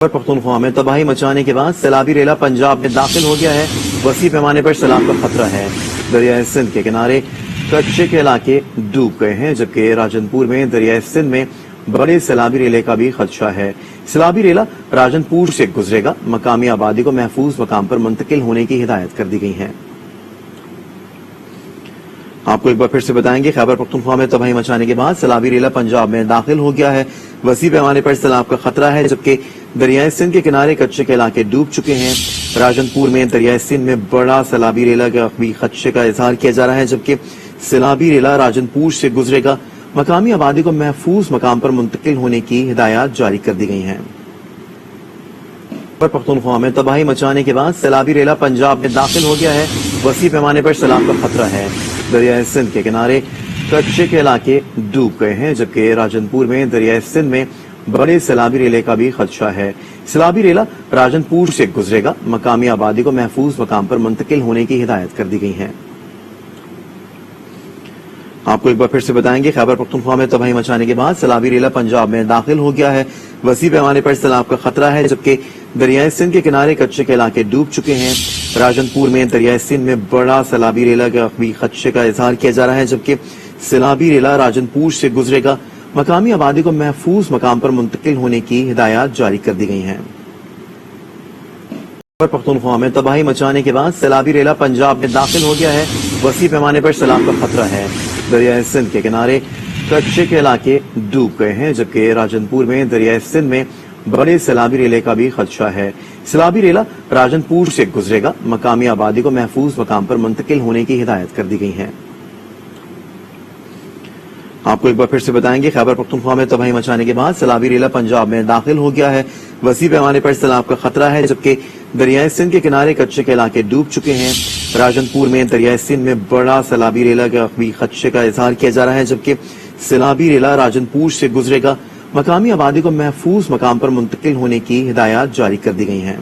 پختونخوا میں تباہی مچانے کے بعد سیلابی ریلا پنجاب میں داخل ہو گیا ہے۔ وسیع پیمانے پر سیلاب کا خطرہ ہے۔ دریائے سندھ کے کنارے کچے کے علاقے ڈوب گئے ہیں، جبکہ راجن پور میں دریائے سندھ میں بڑے سیلابی ریلے کا بھی خدشہ ہے۔ سیلابی ریلا راجن پور سے گزرے گا۔ مقامی آبادی کو محفوظ مقام پر منتقل ہونے کی ہدایت کر دی گئی ہے۔ آپ کو ایک بار پھر سے بتائیں گے، خیبر پختونخوا میں تباہی مچانے کے بعد سیلابی ریلا پنجاب میں داخل ہو گیا ہے۔ وسیع پیمانے پر سیلاب کا خطرہ ہے، جبکہ دریائے سندھ کے کنارے کچے کے علاقے ڈوب چکے ہیں۔ راجن پور میں دریائے سندھ میں بڑا سیلابی ریلا کا بھی خدشے کا اظہار کیا جا رہا ہے، جبکہ سیلابی ریلا راجن پور سے گزرے گا۔ مقامی آبادی کو محفوظ مقام پر منتقل ہونے کی ہدایات جاری کر دی گئی ہیں۔ پختونخوا میں تباہی مچانے کے بعد سیلابی ریلا پنجاب میں داخل ہو گیا ہے۔ وسیع پیمانے پر سیلاب کا خطرہ ہے۔ دریائے سندھ کے کنارے کچے کے علاقے ڈوب گئے ہیں، جبکہ راجن پور میں دریائے سندھ میں بڑے سیلابی ریلے کا بھی خدشہ ہے۔ سیلابی ریلا راجن پور سے گزرے گا۔ مقامی آبادی کو محفوظ مقام پر منتقل ہونے کی ہدایت کر دی گئی ہے۔ آپ کو ایک بار پھر سے بتائیں گے، خیبر پختونخوا میں تباہی مچانے کے بعد سیلابی ریلا پنجاب میں داخل ہو گیا ہے۔ وسیع پیمانے پر سیلاب کا خطرہ ہے، جبکہ دریائے سندھ کے کنارے کچے کے علاقے ڈوب چکے ہیں۔ راجن پور میں دریائے سندھ میں بڑا سیلابی ریلا کا بھی خدشے کا اظہار کیا جا رہا ہے، جبکہ سیلابی ریلا راجن پور سے گزرے گا۔ مقامی آبادی کو محفوظ مقام پر منتقل ہونے کی ہدایات جاری کر دی گئی ہیں۔ پختونخوا میں تباہی مچانے کے بعد سیلابی ریلا پنجاب میں داخل ہو گیا ہے۔ وسیع پیمانے پر سیلاب کا خطرہ ہے۔ دریائے سندھ کے کنارے کچے کے علاقے ڈوب گئے ہیں، جبکہ راجن پور میں دریائے سندھ میں بڑے سیلابی ریلے کا بھی خدشہ ہے۔ سیلابی ریلا راجن پور سے گزرے گا۔ مقامی آبادی کو محفوظ مقام پر منتقل ہونے کی ہدایت کر دی گئی ہے۔ آپ کو ایک بار پھر سے بتائیں گے، خیبر پختونخوا میں تباہی مچانے کے بعد سیلابی ریلا پنجاب میں داخل ہو گیا ہے۔ وسیع پیمانے پر سیلاب کا خطرہ ہے، جبکہ دریائے سندھ کے کنارے کچے کے علاقے ڈوب چکے ہیں۔ راجن پور میں دریائے سندھ میں بڑا سیلابی ریلا کا بھی خدشے کا اظہار کیا جا رہا ہے، جبکہ سیلابی ریلا راجن پور سے گزرے گا۔ مقامی آبادی کو محفوظ مقام پر منتقل ہونے کی ہدایات جاری کر دی گئی ہیں۔